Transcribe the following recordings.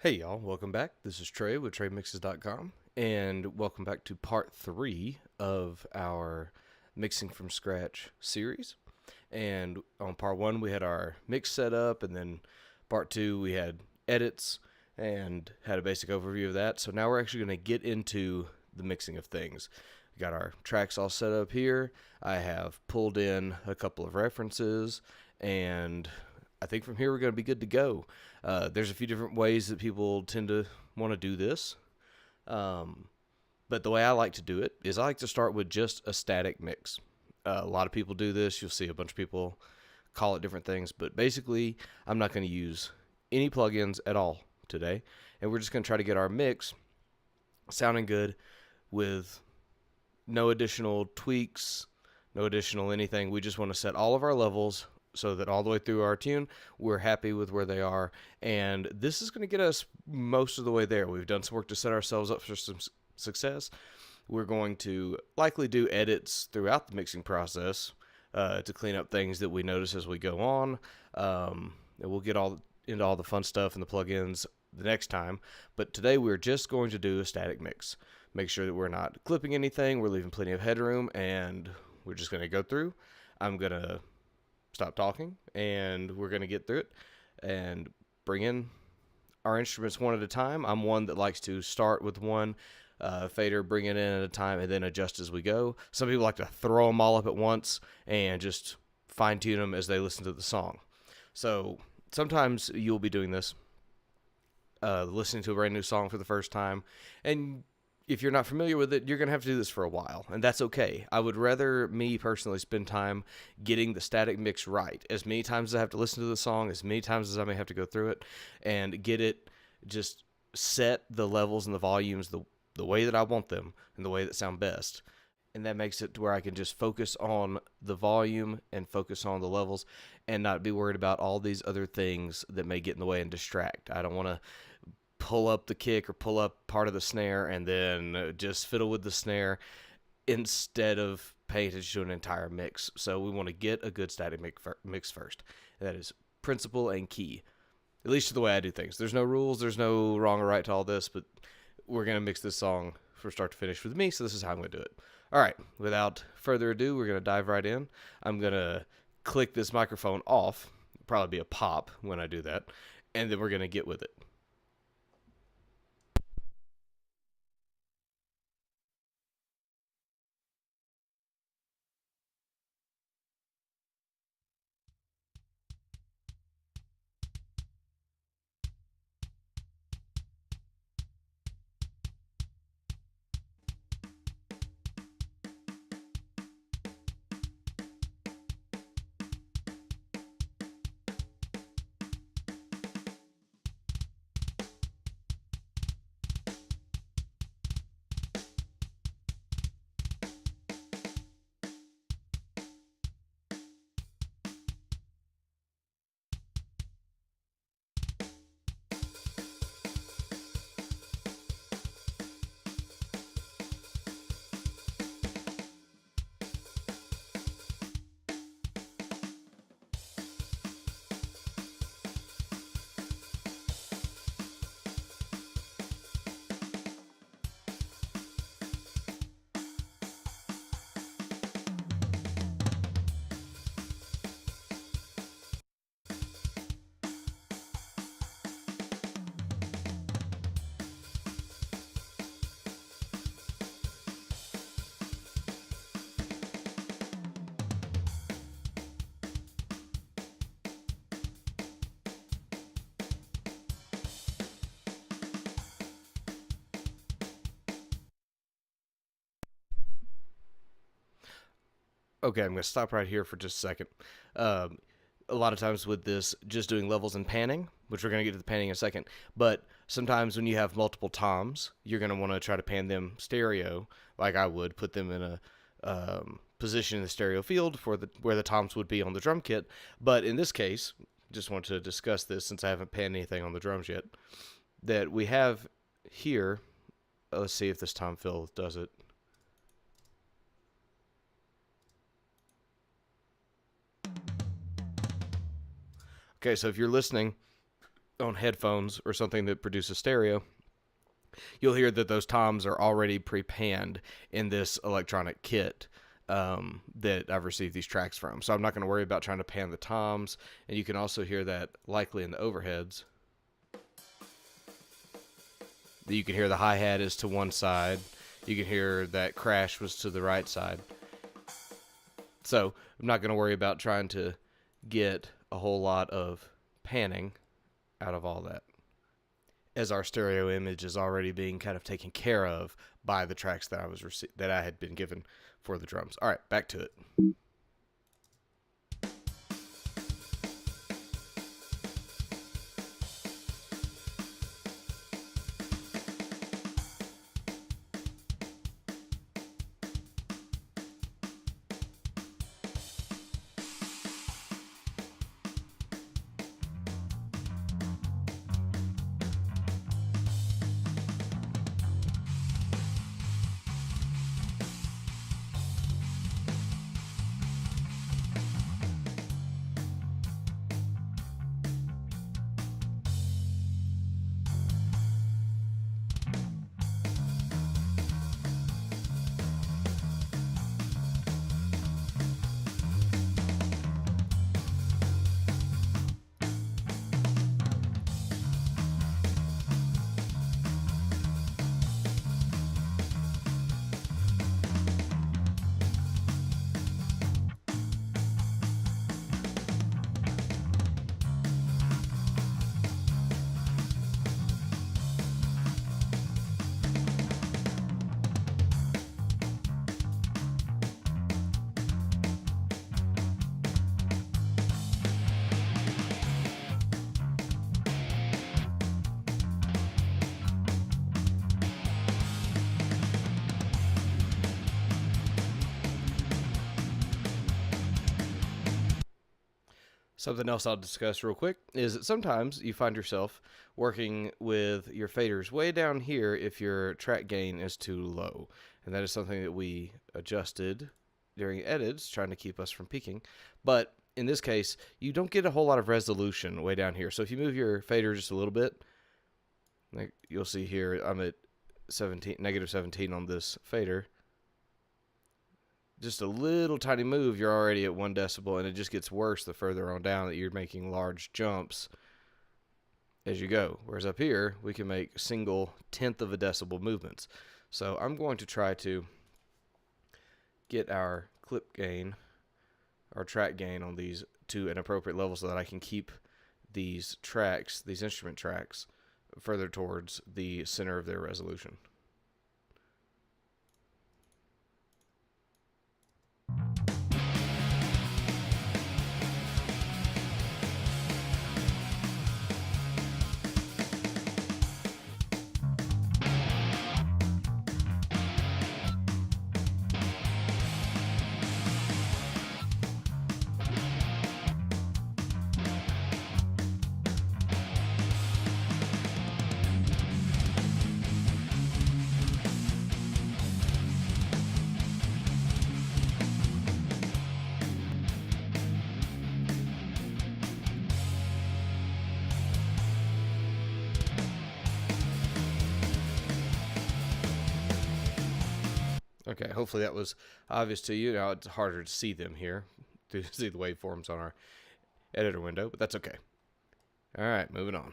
Hey y'all, welcome back. This is Trey with TreyMixes.com, and welcome back to part 3 of our Mixing from Scratch series. And on part 1 we had our mix set up, and then part 2 we had edits and had a basic overview of that. So now we're actually going to get into the mixing of things. We got our tracks all set up here. I have pulled in a couple of references, and I think from here we're going to be good to go. There's a few different ways that people tend to want to do this. But the way I like to do it is I like to start with just a static mix. A lot of people do this. You'll see a bunch of people call it different things. But basically, I'm not going to use any plugins at all today. And we're just going to try to get our mix sounding good with no additional tweaks, no additional anything. We just want to set all of our levels so that all the way through our tune, we're happy with where they are. And this is going to get us most of the way there. We've done some work to set ourselves up for some success. We're going to likely do edits throughout the mixing process to clean up things that we notice as we go on. And we'll get into all the fun stuff and the plugins the next time. But today we're just going to do a static mix. Make sure that we're not clipping anything. We're leaving plenty of headroom, and we're just going to go through. I'm going to stop talking, and we're going to get through it and bring in our instruments one at a time. I'm one that likes to start with one fader, bring it in at a time, and then adjust as we go. Some people like to throw them all up at once and just fine-tune them as they listen to the song. So sometimes you'll be doing this, listening to a brand new song for the first time, and if you're not familiar with it, you're going to have to do this for a while, and that's okay. I would rather, me personally, spend time getting the static mix right. As many times as I have to listen to the song, as many times as I may have to go through it, and get it just set the levels and the volumes the way that I want them and the way that sound best. And that makes it to where I can just focus on the volume and focus on the levels and not be worried about all these other things that may get in the way and distract. I don't want to pull up the kick or pull up part of the snare and then just fiddle with the snare instead of paying attention to an entire mix. So we want to get a good static mix first. And that is principle and key, at least to the way I do things. There's no rules, there's no wrong or right to all this, but we're going to mix this song from start to finish with me, so this is how I'm going to do it. All right, without further ado, we're going to dive right in. I'm going to click this microphone off. It'll probably be a pop when I do that, and then we're going to get with it. Okay, I'm going to stop right here for just a second. A lot of times with this, just doing levels and panning, which we're going to get to the panning in a second, but sometimes when you have multiple toms, you're going to want to try to pan them stereo, like I would, put them in a position in the stereo field for where the toms would be on the drum kit. But in this case, just want to discuss this since I haven't panned anything on the drums yet, that we have here, let's see if this tom fill does it. Okay, so if you're listening, on headphones or something that produces stereo, you'll hear that those toms are already pre-panned in this electronic kit that I've received these tracks from. So I'm not going to worry about trying to pan the toms. And you can also hear that likely in the overheads. You can hear the hi-hat is to one side. You can hear that crash was to the right side. So I'm not going to worry about trying to get a whole lot of panning out of all that, as our stereo image is already being kind of taken care of by the tracks that I had been given for the drums. All right, back to it. Something else I'll discuss real quick is that sometimes you find yourself working with your faders way down here if your track gain is too low. And that is something that we adjusted during edits, trying to keep us from peaking. But in this case, you don't get a whole lot of resolution way down here. So if you move your fader just a little bit, like you'll see here, I'm at negative 17 on this fader. Just a little tiny move, you're already at 1 decibel, and it just gets worse the further on down that you're making large jumps as you go. Whereas up here, we can make single 1/10 of a decibel movements. So I'm going to try to get our clip gain, our track gain on these to an appropriate level so that I can keep these tracks, these instrument tracks, further towards the center of their resolution. Okay, hopefully that was obvious to you. Now it's harder to see them here, to see the waveforms on our editor window, but that's okay. All right, moving on.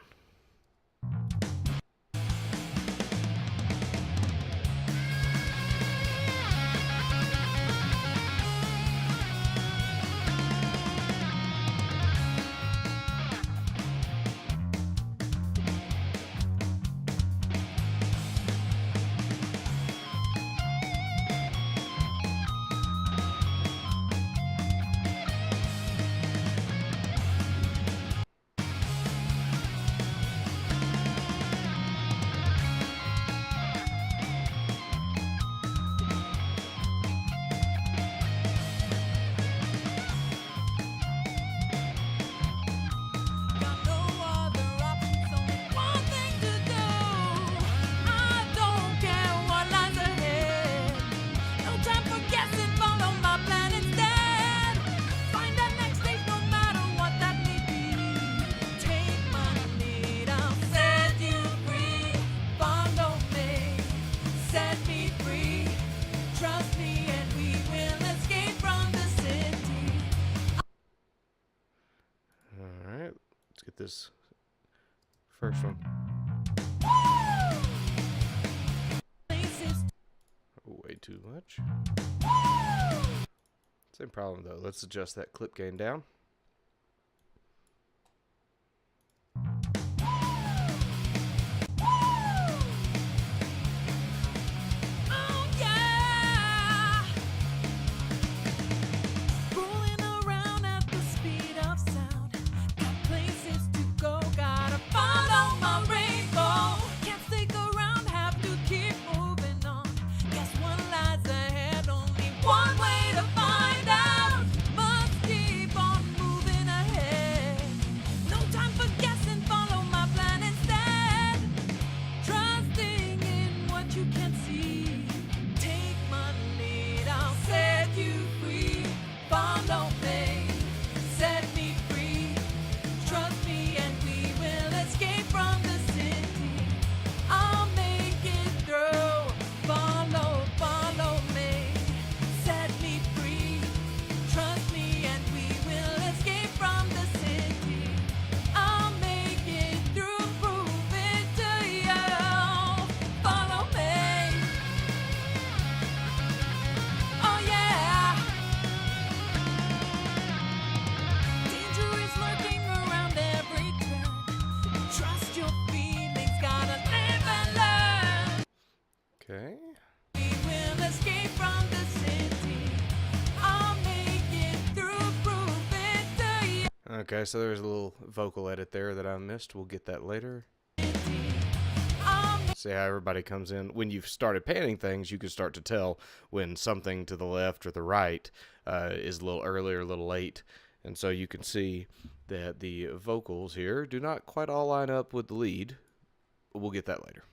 at this first one. Way too much. Same problem though. Let's adjust that clip gain down. Okay. Okay, so there's a little vocal edit there that I missed. We'll get that later. See how everybody comes in. When you've started panning things, you can start to tell when something to the left or the right is a little early or a little late. And so you can see that the vocals here do not quite all line up with the lead. We'll get that later.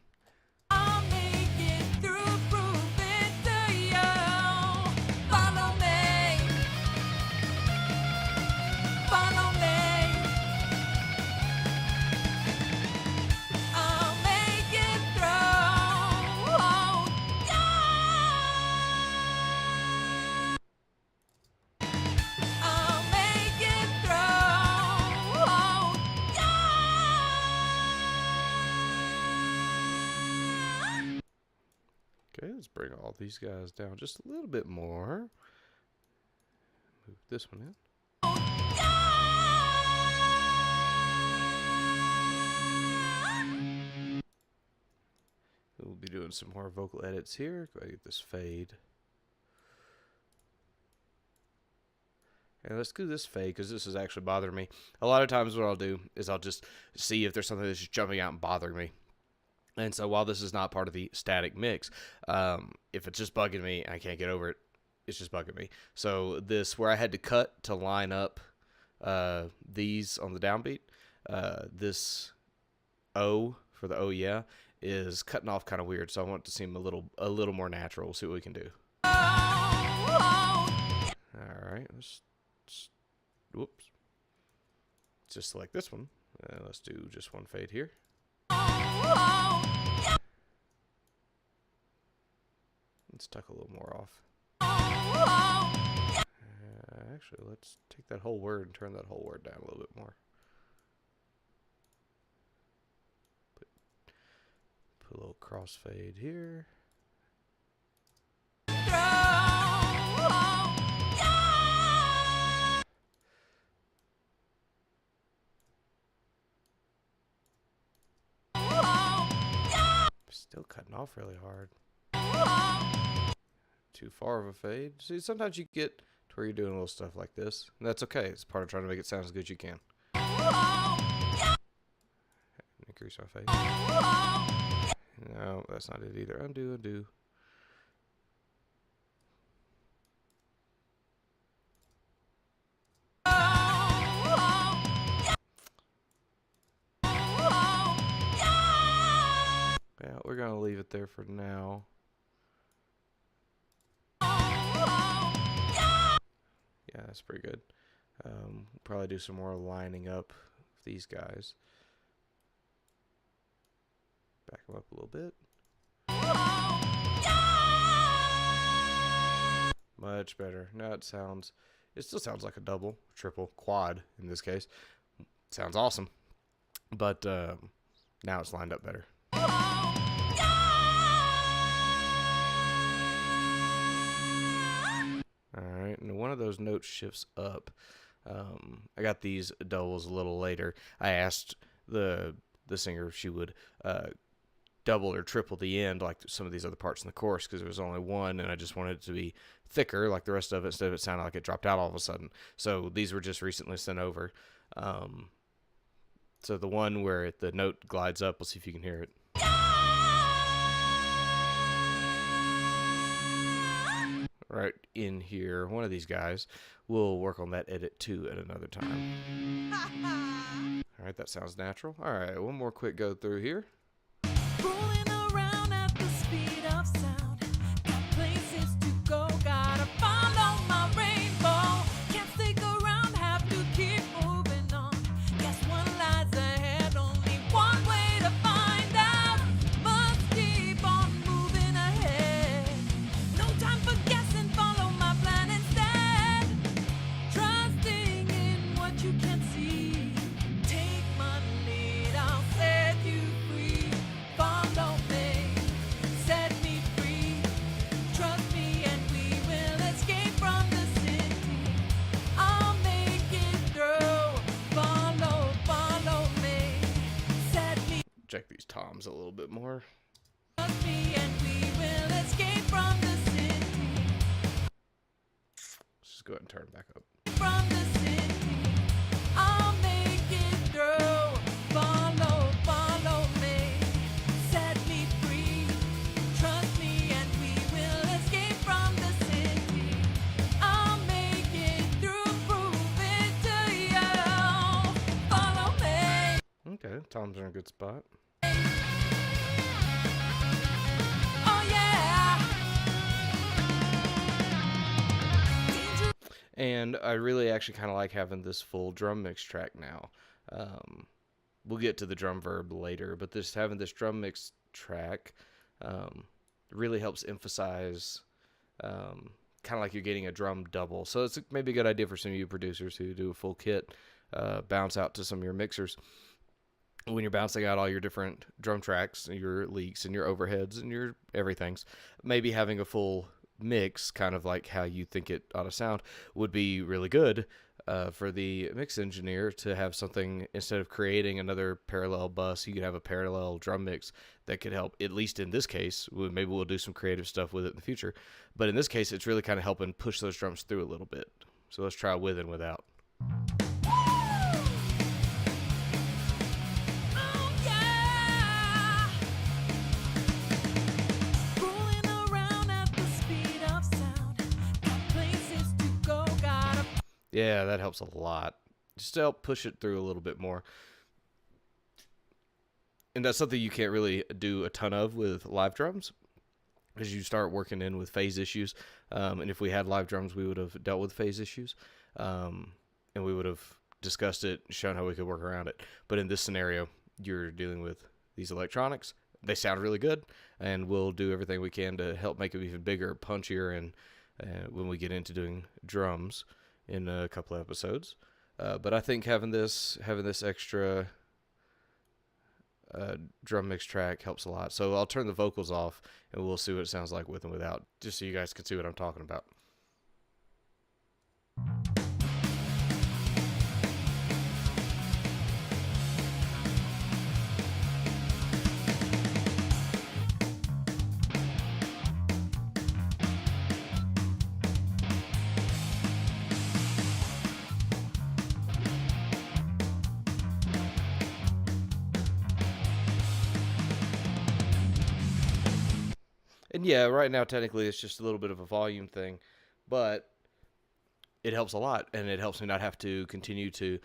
Okay, let's bring all these guys down just a little bit more. Move this one in. We'll be doing some more vocal edits here. Go ahead and get this fade. And let's do this fade because this is actually bothering me. A lot of times what I'll do is I'll just see if there's something that's just jumping out and bothering me. And so while this is not part of the static mix, if it's just bugging me and I can't get over it, it's just bugging me. So this, where I had to cut to line up these on the downbeat, this O for the oh yeah is cutting off kind of weird. So I want it to seem a little more natural. We'll see what we can do. All right, whoops. Just select this one. Let's do just one fade here. Let's tuck a little more off. Actually, let's take that whole word and turn that whole word down a little bit more. Put a little crossfade here. Still cutting off really hard. Too far of a fade. See, sometimes you get to where you're doing little stuff like this, and that's okay. It's part of trying to make it sound as good as you can. Increase our fade. No, that's not it either. Undo, undo. Yeah, we're going to leave it there for now. Yeah, that's pretty good. We'll probably do some more lining up of these guys. Back them up a little bit. Much better. Now it still sounds like a double, triple, quad in this case. Sounds awesome. but now it's lined up better. All right, and one of those notes shifts up. I got these doubles a little later. I asked the singer if she would double or triple the end like some of these other parts in the chorus, because there was only one, and I just wanted it to be thicker like the rest of it instead of it sounding like it dropped out all of a sudden. So these were just recently sent over. So the one where the note glides up, we'll see if you can hear it. Right in here, one of these guys. We'll work on that edit too at another time. All right, that sounds natural. All right, one more quick go through here. Rolling around at the speed of sound. Got places to go, gotta follow my rainbow. Can't stick around, have to keep moving on. Guess one lies ahead, only one way to find out. Must keep on moving ahead. No time for guessing, follow my plan instead. Trusting in what you can see. Take my lead, I'll set you free. Follow me, set me free. Trust me and we will escape from the city. I'll make it through. Follow me, set me. Check these toms a little bit more. Trust me and we will escape from the city. Let's just go ahead and turn it back up. From the city, I'll make it through. Follow me, set me free. Trust me and we will escape from the city. I'll make it through, prove it to you. Follow me. Okay, toms are in a good spot. Oh yeah. And I really actually kind of like having this full drum mix track now. We'll get to the drum verb later, but having this drum mix track really helps emphasize kind of like you're getting a drum double. So it's maybe a good idea for some of you producers who do a full kit, bounce out to some of your mixers. When you're bouncing out all your different drum tracks, your leaks and your overheads and your everythings, maybe having a full mix, kind of like how you think it ought to sound, would be really good for the mix engineer to have something. Instead of creating another parallel bus, you could have a parallel drum mix that could help, at least in this case. Maybe we'll do some creative stuff with it in the future, but in this case it's really kind of helping push those drums through a little bit. So let's try with and without. Oh yeah. Rolling around at the speed of sound. Got places to go, gotta. Yeah, that helps a lot. Just to help push it through a little bit more. And that's something you can't really do a ton of with live drums, as you start working in with phase issues. And if we had live drums, we would have dealt with phase issues. And we would have discussed it, shown how we could work around it. But in this scenario, you're dealing with these electronics. They sound really good, and we'll do everything we can to help make them even bigger, punchier, and when we get into doing drums in a couple of episodes. But I think having this extra drum mix track helps a lot. So I'll turn the vocals off, and we'll see what it sounds like with and without, just so you guys can see what I'm talking about. And yeah, right now technically it's just a little bit of a volume thing, but it helps a lot, and it helps me not have to continue to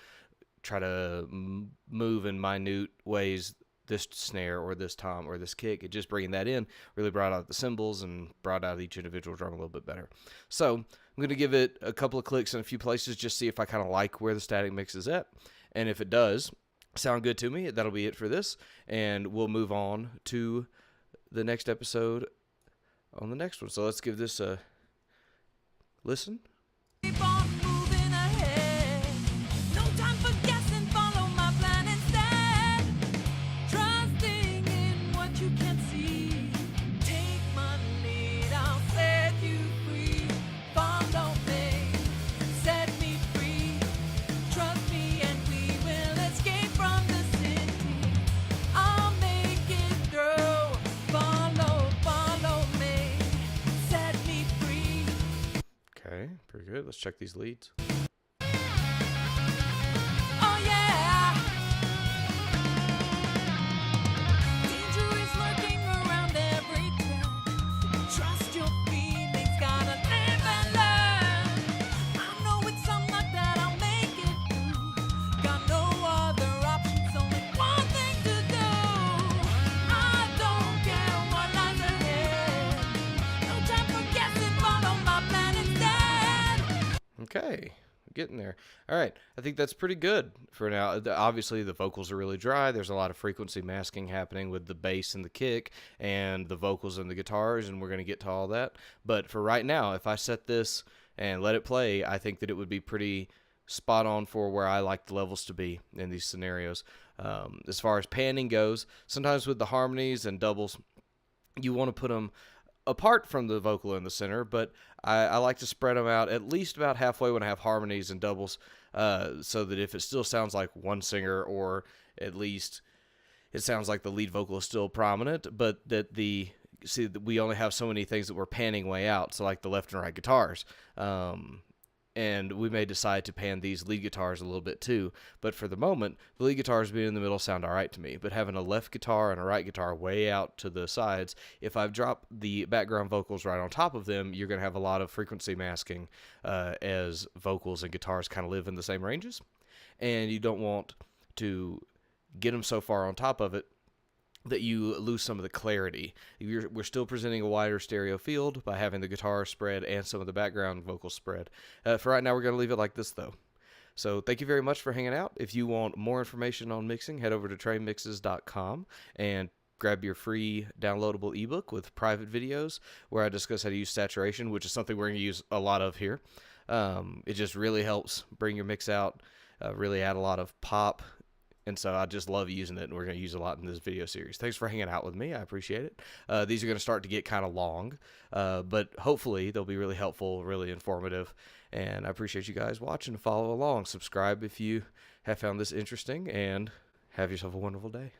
try to move in minute ways this snare or this tom or this kick. It just bringing that in really brought out the cymbals and brought out each individual drum a little bit better. So I'm going to give it a couple of clicks in a few places, just see if I kind of like where the static mix is at. And if it does sound good to me, that'll be it for this. And we'll move on to the next episode on the next one. So let's give this a listen. Keep on moving ahead. No time for guessing, follow my plan instead. Okay, let's check these leads. Oh yeah. Danger is lurking around every turn. Trust your feelings, gotta live and learn. I know with some luck that I'll make it through. Got no other options, only one thing to do. I don't care what lies ahead. No time for guessing, follow my plan instead. Okay, getting there. All right, I think that's pretty good for now. Obviously, the vocals are really dry. There's a lot of frequency masking happening with the bass and the kick and the vocals and the guitars, and we're going to get to all that. But for right now, if I set this and let it play, I think that it would be pretty spot on for where I like the levels to be in these scenarios. As far as panning goes, sometimes with the harmonies and doubles, you want to put them apart from the vocal in the center, but I like to spread them out at least about halfway when I have harmonies and doubles, so that if it still sounds like one singer, or at least it sounds like the lead vocal is still prominent, but that we only have so many things that we're panning way out, so like the left and right guitars. And we may decide to pan these lead guitars a little bit too. But for the moment, the lead guitars being in the middle sound all right to me. But having a left guitar and a right guitar way out to the sides, if I've dropped the background vocals right on top of them, you're going to have a lot of frequency masking as vocals and guitars kind of live in the same ranges. And you don't want to get them so far on top of it that you lose some of the clarity. We're still presenting a wider stereo field by having the guitar spread and some of the background vocals spread. For right now, we're going to leave it like this, though. So thank you very much for hanging out. If you want more information on mixing, head over to TreyMixes.com and grab your free downloadable ebook with private videos where I discuss how to use saturation, which is something we're going to use a lot of here. It just really helps bring your mix out, really add a lot of pop. And so I just love using it, and we're going to use it a lot in this video series. Thanks for hanging out with me. I appreciate it. These are going to start to get kind of long, but hopefully they'll be really helpful, really informative. And I appreciate you guys watching and follow along. Subscribe if you have found this interesting, and have yourself a wonderful day.